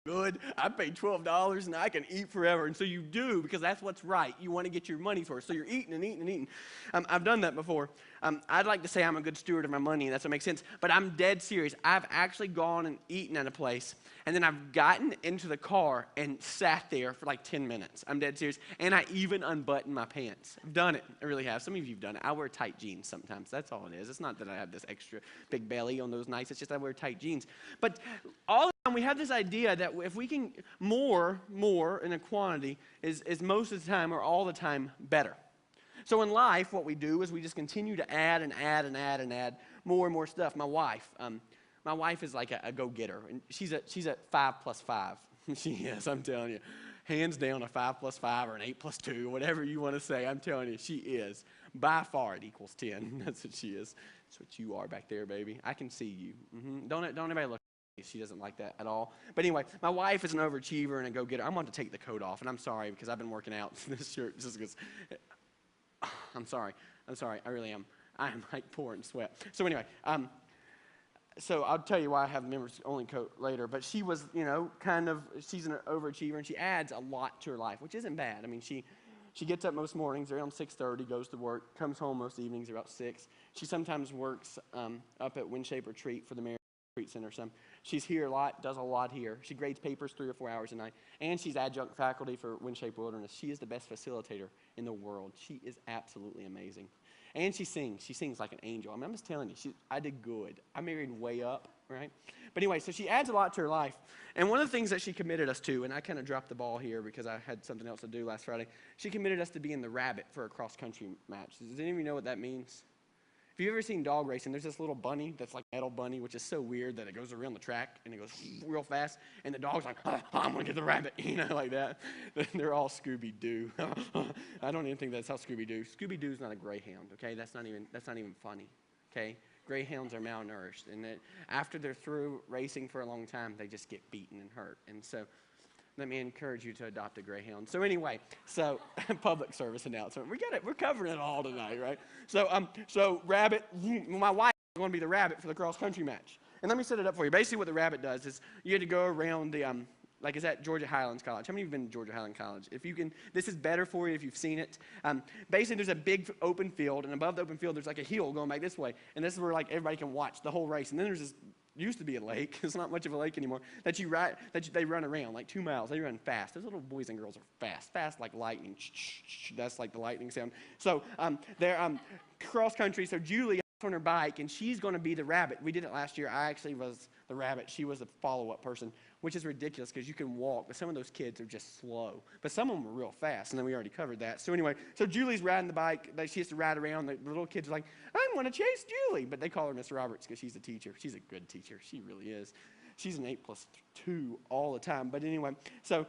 good. I paid $12 and I can eat forever. And so you do because that's what's right. You want to get your money's worth. So you're eating and eating and eating. I've done that before. I'd like to say I'm a good steward of my money, and that's what makes sense. But I'm dead serious. I've actually gone and eaten at a place, and then I've gotten into the car and sat there for like 10 minutes. I'm dead serious. And I even unbuttoned my pants. I've done it. I really have. Some of you have done it. I wear tight jeans sometimes. That's all it is. It's not that I have this extra big belly on those nights. It's just I wear tight jeans. But all the time we have this idea that if we can more in a quantity is most of the time or all the time better. So in life, what we do is we just continue to add and add and add and add more and more stuff. My wife is like a go-getter, and she's a 5 plus 5. She is, I'm telling you. Hands down, a 5 plus 5 or an 8 plus 2, whatever you want to say, I'm telling you, she is. By far, it equals 10. That's what she is. That's what you are back there, baby. I can see you. Don't anybody look at me. She doesn't like that at all. But anyway, my wife is an overachiever and a go-getter. I'm going to take the coat off, and I'm sorry because I've been working out. This shirt just goes... I'm sorry. I really am. I am like pouring sweat. So anyway, so I'll tell you why I have the members only coat later. But she was, she's an overachiever, and she adds a lot to her life, which isn't bad. I mean, she gets up most mornings around 6:30, goes to work, comes home most evenings about 6. She sometimes works up at WinShape Retreat for the Marriott Retreat Center. She's here a lot, does a lot here. She grades papers 3 or 4 hours a night, and she's adjunct faculty for WinShape Wilderness. She is the best facilitator in the world. She is absolutely amazing. And she sings. She sings like an angel. I mean, I'm just telling you, I did good. I married way up, right? But anyway, so she adds a lot to her life. And one of the things that she committed us to, and I kind of dropped the ball here because I had something else to do last Friday, she committed us to being the rabbit for a cross-country match. Does any of you know what that means? If you've ever seen dog racing, there's this little bunny that's like a metal bunny, which is so weird that it goes around the track and it goes real fast, and the dog's like, I'm going to get the rabbit, like that. They're all Scooby-Doo. I don't even think that's how Scooby-Doo. Scooby-Doo's not a greyhound, okay? That's not even funny, okay? Greyhounds are malnourished, and after they're through racing for a long time, they just get beaten and hurt. And so let me encourage you to adopt a greyhound. So anyway, public service announcement. We got it. We're covering it all tonight, right? So rabbit. My wife is going to be the rabbit for the cross country match. And let me set it up for you. Basically, what the rabbit does is you had to go around the like it's at Georgia Highlands College. How many of you have been to Georgia Highlands College? If you can, this is better for you if you've seen it. Basically, there's a big open field, and above the open field, there's like a hill going back this way, and this is where like everybody can watch the whole race. And then there's this. Used to be a lake. It's not much of a lake anymore. They run around like 2 miles. They run fast. Those little boys and girls are fast like lightning. That's like the lightning sound. So they're cross country. So Julie is on her bike, and she's going to be the rabbit. We did it last year. I actually was the rabbit. She was the follow-up person, which is ridiculous because you can walk, but some of those kids are just slow. But some of them are real fast, and then we already covered that. So anyway, so Julie's riding the bike. She has to ride around. The little kids are like, I'm going to chase Julie. But they call her Miss Roberts because she's a teacher. She's a good teacher. She really is. She's an 8 plus 2 all the time. But anyway, so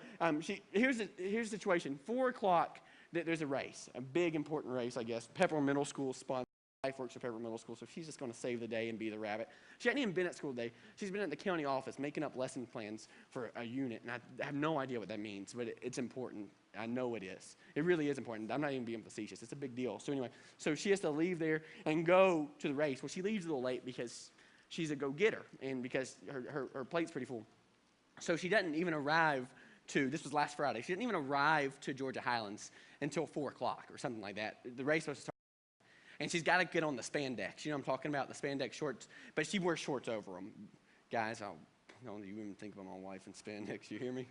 here's the situation. 4 o'clock, there's a race, a big, important race, I guess. Pepperell Middle School sponsored. Wife works at Pepperell Middle School, so she's just going to save the day and be the rabbit. She hadn't even been at school today. She's been at the county office making up lesson plans for a unit, and I have no idea what that means, but it's important. I know it is. It really is important. I'm not even being facetious. It's a big deal. So anyway, so she has to leave there and go to the race. Well, she leaves a little late because she's a go-getter and because her plate's pretty full. So she doesn't even arrive this was last Friday, she didn't even arrive to Georgia Highlands until 4 o'clock or something like that. The race was starting. And she's got to get on the spandex. You know what I'm talking about, the spandex shorts. But she wears shorts over them. Guys, don't even think about my wife in spandex. You hear me?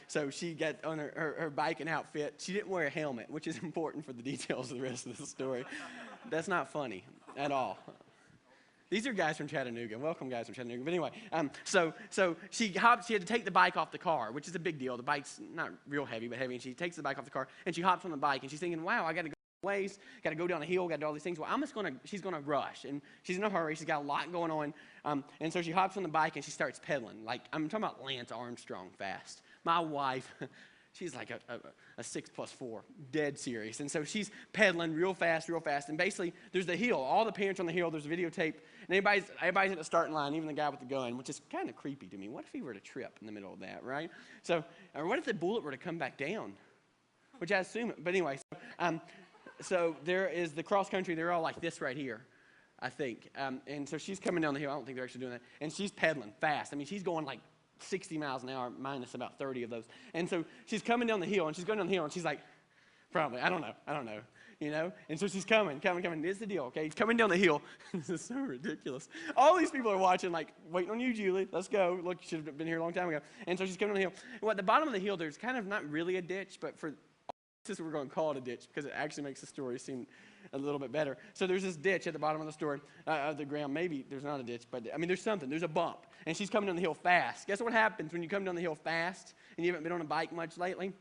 So she got on her biking outfit. She didn't wear a helmet, which is important for the details of the rest of the story. That's not funny at all. These are guys from Chattanooga. Welcome, guys from Chattanooga. But anyway, so she had to take the bike off the car, which is a big deal. The bike's not real heavy, but heavy. And she takes the bike off the car, and she hops on the bike, and she's thinking, wow, I got to go ways, got to go down a hill, got to do all these things. Well, she's going to rush, and she's in a hurry. She's got a lot going on, and so she hops on the bike and she starts pedaling. Like I'm talking about Lance Armstrong fast. My wife, she's like a 6 plus 4, dead serious, and so she's pedaling real fast, and basically there's the hill. All the parents on the hill. There's a videotape, and everybody's at the starting line, even the guy with the gun, which is kind of creepy to me. What if he were to trip in the middle of that, right? So, or what if the bullet were to come back down? Which I assume, but anyway. So there is the cross country. They're all like this right here, I think. And so she's coming down the hill. I don't think they're actually doing that. And she's pedaling fast. I mean, she's going like 60 miles an hour minus about 30 of those. And so she's coming down the hill, and she's going down the hill, and she's like, probably, I don't know, you know? And so she's coming. Here's the deal, okay? He's coming down the hill. This is so ridiculous. All these people are watching, like, waiting on you, Julie. Let's go. Look, you should have been here a long time ago. And so she's coming down the hill. Well, at the bottom of the hill, there's kind of not really a ditch, but for this, we're going to call it a ditch because it actually makes the story seem a little bit better. So there's this ditch at the bottom of the story, of the ground. Maybe there's not a ditch, but I mean, there's something. There's a bump, and she's coming down the hill fast. Guess what happens when you come down the hill fast and you haven't been on a bike much lately?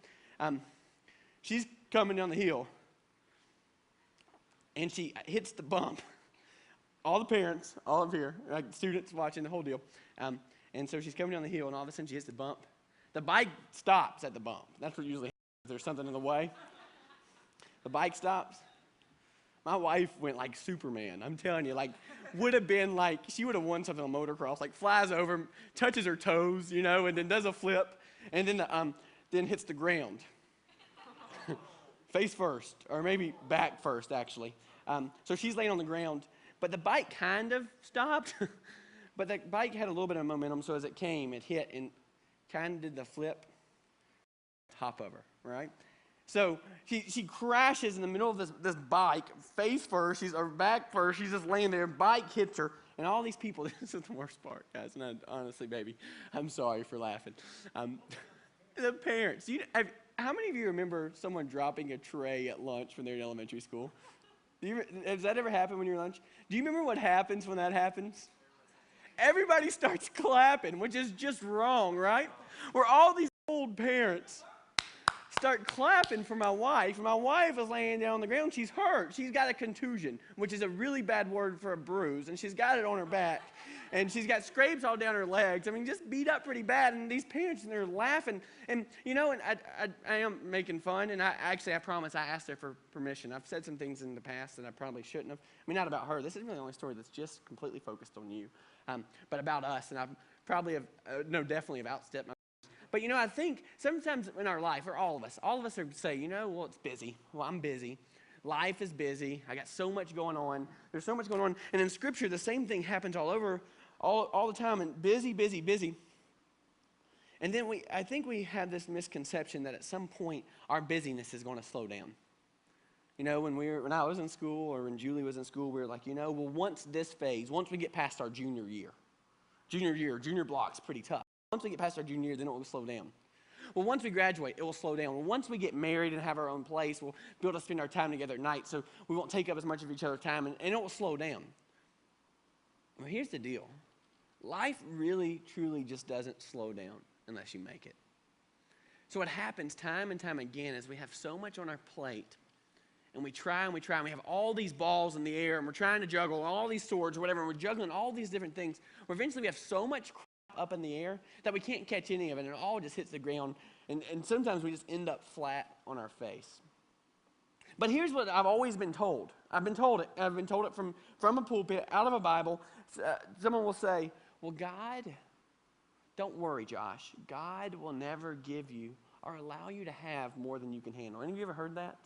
She's coming down the hill, and she hits the bump. All the parents, all up here, like students watching the whole deal. And so she's coming down the hill, and all of a sudden she hits the bump. The bike stops at the bump. That's what usually happens. There's something in the way. The bike stops. My wife went like Superman. I'm telling you, like, would have been like, she would have won something on motocross, like flies over, touches her toes, you know, and then does a flip, and then hits the ground. Face first, or maybe back first, actually. So she's laying on the ground, but the bike kind of stopped, but the bike had a little bit of momentum, so as it came, it hit and kind of did the flip, hop over, right? So she crashes in the middle of this bike, face first, or back first, she's just laying there, bike hits her, and all these people, this is the worst part, guys, and honestly, baby, I'm sorry for laughing. The parents, how many of you remember someone dropping a tray at lunch when they're in elementary school? Has that ever happened when you're at lunch? Do you remember what happens when that happens? Everybody starts clapping, which is just wrong, right? Where all these old parents start clapping for my wife. My wife is laying down on the ground. She's hurt. She's got a contusion, which is a really bad word for a bruise, and she's got it on her back. And she's got scrapes all down her legs. I mean, just beat up pretty bad. And these parents, and they're laughing. And, you know, and I am making fun. And I promise I asked her for permission. I've said some things in the past that I probably shouldn't have. I mean, not about her. This isn't really the only story that's just completely focused on you. But about us. And I probably have, definitely have outstepped my. But, you know, I think sometimes in our life, or all of us are say, you know, well, it's busy. Well, I'm busy. Life is busy. I got so much going on. There's so much going on. And in Scripture, the same thing happens all over, all the time. And busy, busy, busy. And then I think we have this misconception that at some point, our busyness is going to slow down. You know, when I was in school, or when Julie was in school, we were like, you know, well, once we get past our junior block's pretty tough. Once we get past our junior year, then it will slow down. Well, once we graduate, it will slow down. Well, once we get married and have our own place, we'll be able to spend our time together at night, so we won't take up as much of each other's time, and it will slow down. Well, here's the deal. Life really, truly just doesn't slow down unless you make it. So what happens time and time again is we have so much on our plate, and we try, and we have all these balls in the air, and we're trying to juggle all these swords or whatever, and we're juggling all these different things, where eventually we have so much up in the air that we can't catch any of it, and it all just hits the ground, and sometimes we just end up flat on our face. But here's what I've always been told. I've been told it from a pulpit, out of a Bible. Someone will say, well, God, don't worry, Josh. God will never give you or allow you to have more than you can handle. Any of you ever heard that?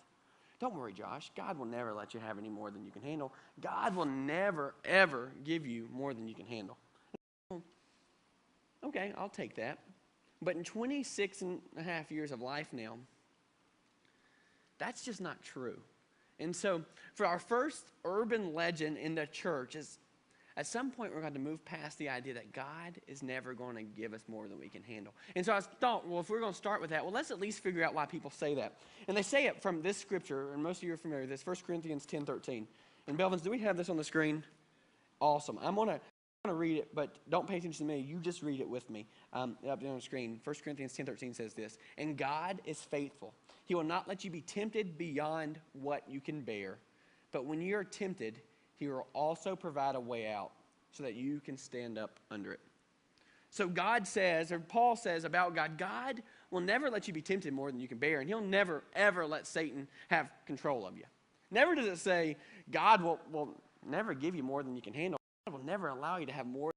Don't worry, Josh. God will never let you have any more than you can handle. God will never, ever give you more than you can handle. Okay, I'll take that. But in 26 and a half years of life now, that's just not true. And so for our first urban legend in the church is at some point we're going to move past the idea that God is never going to give us more than we can handle. And so I thought, well, if we're going to start with that, well, let's at least figure out why people say that. And they say it from this scripture, and most of you are familiar with this, 1 Corinthians 10:13. And Belvins, do we have this on the screen? Awesome. I'm going to read it, but don't pay attention to me. You just read it with me up there on the screen. 1 Corinthians 10:13 says this, and God is faithful. He will not let you be tempted beyond what you can bear. But when you are tempted, he will also provide a way out so that you can stand up under it. So God says, or Paul says about God, God will never let you be tempted more than you can bear, and he'll never, ever let Satan have control of you. Never does it say God will never give you more than you can handle. God will never allow you to have more